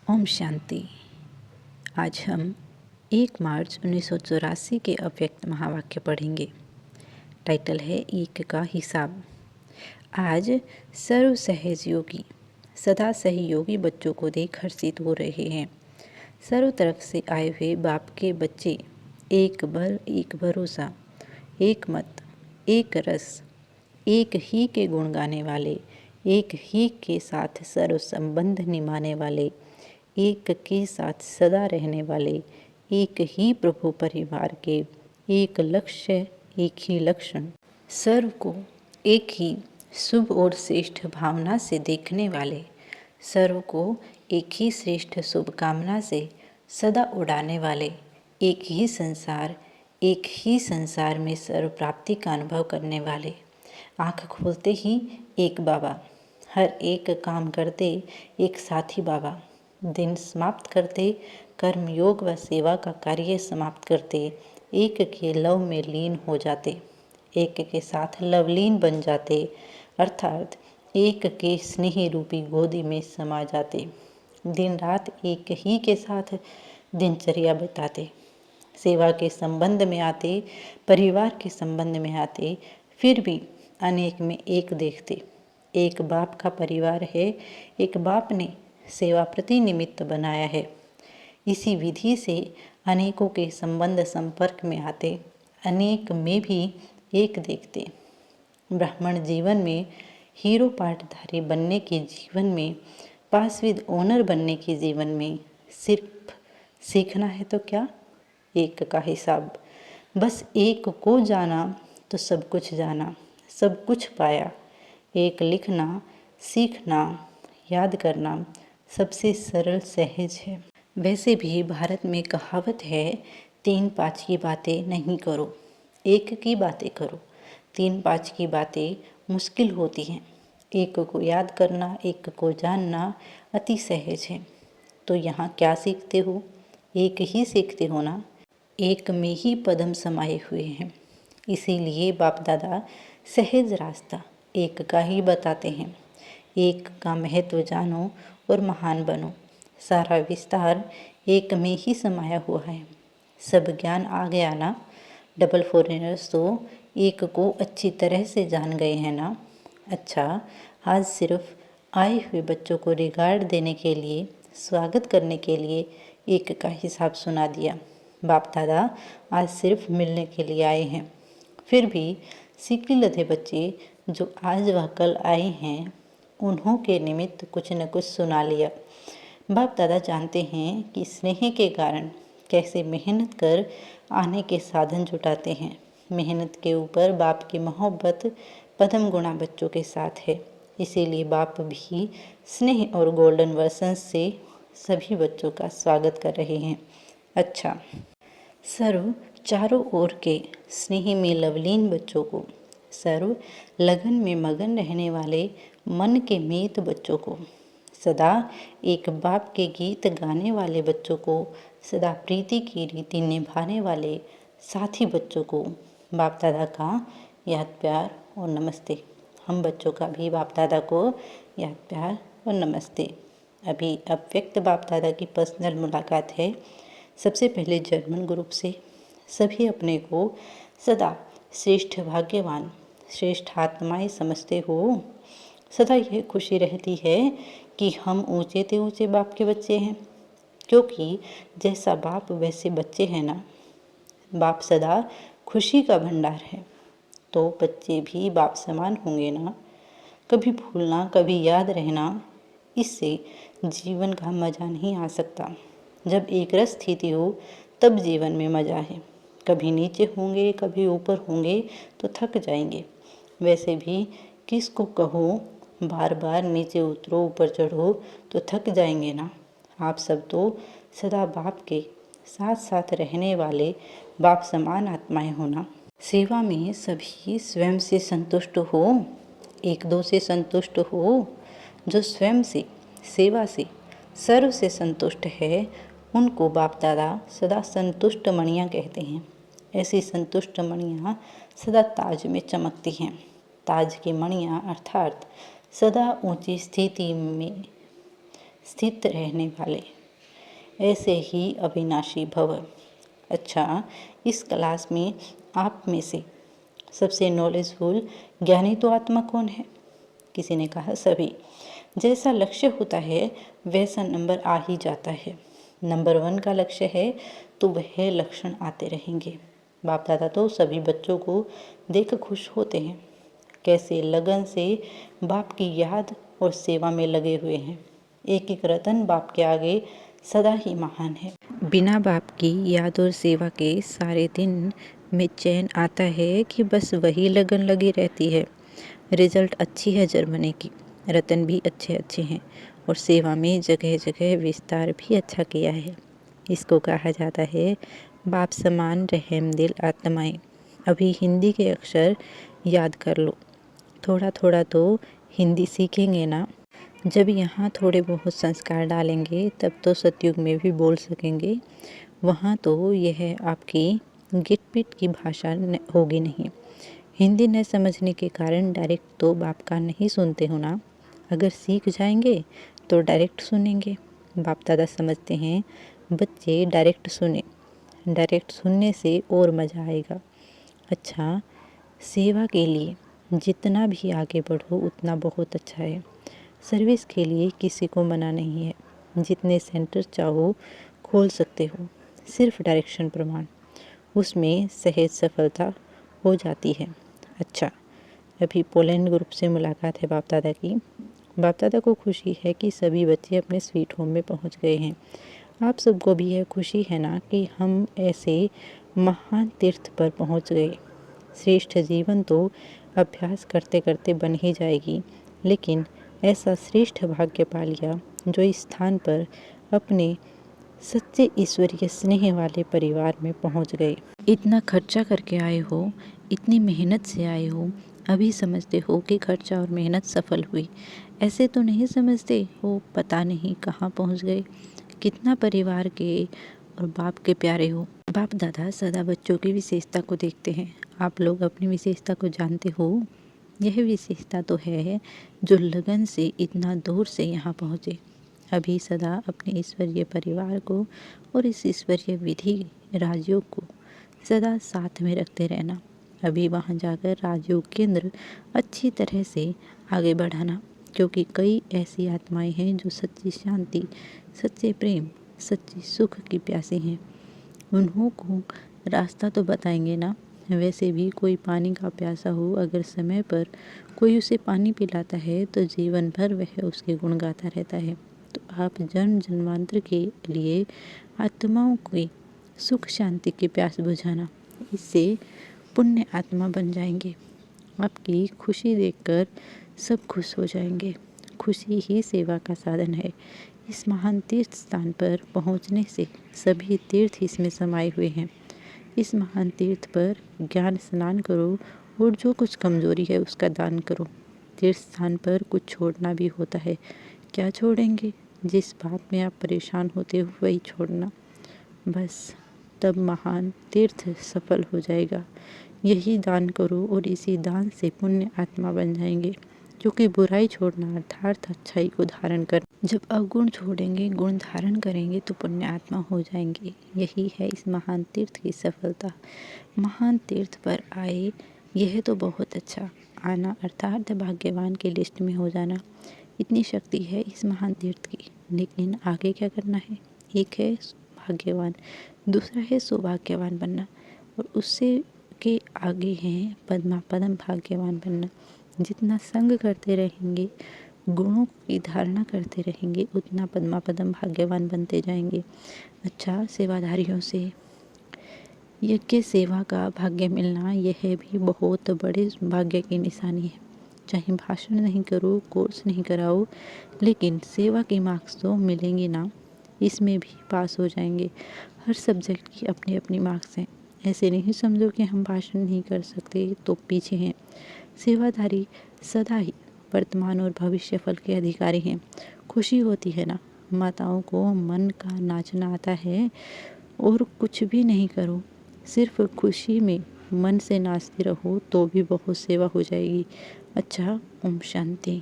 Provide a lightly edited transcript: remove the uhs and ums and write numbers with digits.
ओम शांति। आज हम 1 मार्च 1984 के अव्यक्त महावाक्य पढ़ेंगे। टाइटल है एक का हिसाब। आज सर्व सहज योगी सदा सहयोगी बच्चों को देख हर्षित हो रहे हैं। सर्व तरफ से आए हुए बाप के बच्चे एक बल, एक भरोसा, एक मत, एक रस, एक ही के गुण गाने वाले, एक ही के साथ सर्व संबंध निभाने वाले, एक के साथ सदा रहने वाले, एक ही प्रभु परिवार के, एक लक्ष्य, एक ही लक्षण, सर्व को एक ही शुभ और श्रेष्ठ भावना से देखने वाले, सर्व को एक ही श्रेष्ठ शुभकामना से सदा उड़ाने वाले, एक ही संसार में सर्व प्राप्ति का अनुभव करने वाले। आँख खोलते ही एक बाबा, हर एक काम करते एक साथी बाबा, दिन समाप्त करते कर्म योग व सेवा का कार्य समाप्त करते एक के लव में लीन हो जाते, एक के साथ लवलीन बन जाते, अर्थात एक के स्नेह रूपी गोदी में समा जाते। दिन रात एक ही के साथ दिनचर्या बिताते, सेवा के संबंध में आते, परिवार के संबंध में आते, फिर भी अनेक में एक देखते। एक बाप का परिवार है, एक बाप ने सेवा प्रति निमित्त बनाया है। इसी विधि से अनेकों के संबंध संपर्क में आते, अनेक में भी एक देखते। ब्राह्मण जीवन में, हीरो पाठधारी बनने के जीवन में, पासविद ओनर बनने के जीवन में सिर्फ सीखना है तो क्या? एक का हिसाब। बस एक को जाना तो सब कुछ जाना, सब कुछ पाया। एक लिखना, सीखना, याद करना सबसे सरल सहज है। वैसे भी भारत में कहावत है, 3-5 की बातें नहीं करो, एक की बातें करो। 3-5 की बातें मुश्किल होती हैं। एक को याद करना, एक को जानना अति सहज है। तो यहाँ क्या सीखते हो? एक ही सीखते हो ना। एक में ही पदम समाये हुए हैं। इसीलिए बाप दादा सहज रास्ता एक का ही बताते हैं। एक का महत्व जानो और महान बनो। सारा विस्तार एक में ही समाया हुआ है। सब ज्ञान आ गया ना। डबल फॉरेनर्स तो एक को अच्छी तरह से जान गए हैं ना। अच्छा, आज सिर्फ आए हुए बच्चों को रिगार्ड देने के लिए, स्वागत करने के लिए एक का हिसाब सुना दिया। बाप दादा आज सिर्फ मिलने के लिए आए हैं। फिर भी सीखने लगे बच्चे जो आज व कल आए हैं, उन्हों के निमित्त कुछ न कुछ सुना लिया। बाप दादा जानते हैं कि स्नेह के कारण कैसे मेहनत कर आने के साधन जुटाते हैं। मेहनत के ऊपर बाप की मोहब्बत पदम गुणा बच्चों के साथ है। इसीलिए बाप भी स्नेह और गोल्डन वर्सन्स से सभी बच्चों का स्वागत कर रहे हैं। अच्छा, सर्व चारों ओर के स्नेह में लवलीन बच्चों को, सर्व लगन में मगन रहने वाले मन के मीत बच्चों को, सदा एक बाप के गीत गाने वाले बच्चों को, सदा प्रीति की रीति निभाने वाले साथी बच्चों को बाप दादा का याद प्यार और नमस्ते। हम बच्चों का भी बाप दादा को याद प्यार और नमस्ते। अभी अव्यक्त बाप दादा की पर्सनल मुलाकात है। सबसे पहले जर्मन ग्रुप से सभी अपने को सदा श्रेष्ठ भाग्यवान, श्रेष्ठ आत्माएं समझते हो। सदा यह खुशी रहती है कि हम ऊंचे से ऊंचे बाप के बच्चे हैं, क्योंकि जैसा बाप वैसे बच्चे हैं ना। बाप सदा खुशी का भंडार है, तो बच्चे भी बाप समान होंगे ना। कभी भूलना, कभी याद रहना, इससे जीवन का मज़ा नहीं आ सकता। जब एक रस स्थिति हो तब जीवन में मज़ा है। कभी नीचे होंगे, कभी ऊपर होंगे तो थक जाएंगे। वैसे भी किसको कहो बार बार नीचे उतरो ऊपर चढ़ो तो थक जाएंगे ना। आप सब तो सदा बाप के साथ साथ रहने वाले बाप समान आत्माएं हो ना। सेवा में सभी स्वयं से संतुष्ट हो, एक दो से संतुष्ट हो। जो स्वयं से, सेवा से, सर्व से संतुष्ट है, उनको बाप दादा सदा संतुष्ट मणियाँ कहते हैं। ऐसी संतुष्ट मणियाँ सदा ताज में चमकती हैं। ताज की मणियाँ अर्थात सदा ऊंची स्थिति में स्थित रहने वाले ऐसे ही अविनाशी भव। अच्छा, इस क्लास में आप में से सबसे नॉलेजफुल ज्ञानी तो आत्मा कौन है? किसी ने कहा सभी। जैसा लक्ष्य होता है वैसा नंबर आ ही जाता है। नंबर 1 का लक्ष्य है तो वह लक्षण आते रहेंगे। बाप दादा तो सभी बच्चों को देख खुश होते हैं, कैसे लगन से बाप की याद और सेवा में लगे हुए हैं। एक एक रतन बाप के आगे सदा ही महान है। बिना बाप की याद और सेवा के सारे दिन में चैन आता है कि बस वही लगन लगी रहती है। रिजल्ट अच्छी है जर्मनी की, रतन भी अच्छे अच्छे हैं और सेवा में जगह जगह विस्तार भी अच्छा किया है। इसको कहा जाता है बाप समान रहमदिल आत्माएं। अभी हिंदी के अक्षर याद कर लो, थोड़ा थोड़ा तो हिंदी सीखेंगे ना। जब यहाँ थोड़े बहुत संस्कार डालेंगे तब तो सतयुग में भी बोल सकेंगे। वहाँ तो यह आपकी गिट पिट की भाषा होगी नहीं। हिंदी न समझने के कारण डायरेक्ट तो बाप का नहीं सुनते हो ना। अगर सीख जाएंगे तो डायरेक्ट सुनेंगे। बाप दादा समझते हैं बच्चे डायरेक्ट सुने, डायरेक्ट सुनने से और मज़ा आएगा। अच्छा, सेवा के लिए जितना भी आगे बढ़ो उतना बहुत अच्छा है। सर्विस के लिए किसी को मना नहीं है। जितने सेंटर चाहो खोल सकते हो, सिर्फ डायरेक्शन प्रमाण, उसमें सहज सफलता हो जाती है। अच्छा, अभी पोलैंड ग्रुप से मुलाकात है बाप दादा की। बाप दादा को खुशी है कि सभी बच्चे अपने स्वीट होम में पहुंच गए हैं। आप सबको भी यह खुशी है ना कि हम ऐसे महान तीर्थ पर पहुंच गए। श्रेष्ठ जीवन तो अभ्यास करते करते बन ही जाएगी, लेकिन ऐसा श्रेष्ठ भाग्य पा लिया जो इस स्थान पर अपने सच्चे ईश्वरीय स्नेह वाले परिवार में पहुंच गए। इतना खर्चा करके आए हो, इतनी मेहनत से आए हो, अभी समझते हो कि खर्चा और मेहनत सफल हुई। ऐसे तो नहीं समझते हो पता नहीं कहाँ पहुंच गए। कितना परिवार के और बाप के प्यारे हो। बाप दादा सदा बच्चों की विशेषता को देखते हैं। आप लोग अपनी विशेषता को जानते हो। यह विशेषता तो है जो लगन से इतना दूर से यहाँ पहुँचे। अभी सदा अपने ईश्वरीय परिवार को और इस ईश्वरीय विधि राजयोग को सदा साथ में रखते रहना। अभी वहाँ जाकर राजयोग केंद्र अच्छी तरह से आगे बढ़ाना, क्योंकि कई ऐसी आत्माएं हैं जो सच्ची शांति, सच्चे प्रेम, सच्ची सुख की प्यासी हैं। उन्हों को रास्ता तो बताएंगे ना। वैसे भी कोई पानी का प्यासा हो, अगर समय पर कोई उसे पानी पिलाता है तो जीवन भर वह उसके गुण गाता रहता है। तो आप जन्म जन्मांतर के लिए आत्माओं की सुख शांति की प्यास बुझाना, इससे पुण्य आत्मा बन जाएंगे। आपकी खुशी देखकर सब खुश हो जाएंगे। खुशी ही सेवा का साधन है। इस महान तीर्थ स्थान पर पहुंचने से सभी तीर्थ इसमें समाये हुए हैं। इस महान तीर्थ पर ज्ञान स्नान करो और जो कुछ कमजोरी है उसका दान करो। तीर्थ स्थान पर कुछ छोड़ना भी होता है। क्या छोड़ेंगे? जिस बात में आप परेशान होते हो वही छोड़ना, बस तब महान तीर्थ सफल हो जाएगा। यही दान करो और इसी दान से पुण्य आत्मा बन जाएंगे, क्योंकि बुराई छोड़ना अर्थात अच्छाई को धारण कर। जब अवगुण छोड़ेंगे, गुण धारण करेंगे तो पुण्य आत्मा हो जाएंगे। यही है इस महान तीर्थ की सफलता। महान तीर्थ पर आए यह तो बहुत अच्छा, आना अर्थात भाग्यवान की लिस्ट में हो जाना। इतनी शक्ति है इस महान तीर्थ की, लेकिन आगे क्या करना है? एक है भाग्यवान, दूसरा है सौभाग्यवान बनना, और उससे के आगे हैं पद्मा पदम भाग्यवान बनना। जितना संग करते रहेंगे, गुणों की धारणा करते रहेंगे, उतना पद्मा पदम भाग्यवान बनते जाएंगे। अच्छा, सेवाधारियों से यज्ञ सेवा का भाग्य मिलना यह भी बहुत बड़े भाग्य की निशानी है। चाहे भाषण नहीं करो, कोर्स नहीं कराओ, लेकिन सेवा के मार्क्स तो मिलेंगे ना। इसमें भी पास हो जाएंगे। हर सब्जेक्ट की अपनी अपनी मार्क्स हैं। ऐसे नहीं समझो कि हम भाषण नहीं कर सकते तो पीछे हैं। सेवाधारी सदा ही वर्तमान और भविष्य फल के अधिकारी हैं। खुशी होती है ना। माताओं को मन का नाचना आता है और कुछ भी नहीं करो, सिर्फ खुशी में मन से नाचते रहो तो भी बहुत सेवा हो जाएगी। अच्छा, ओम शांति।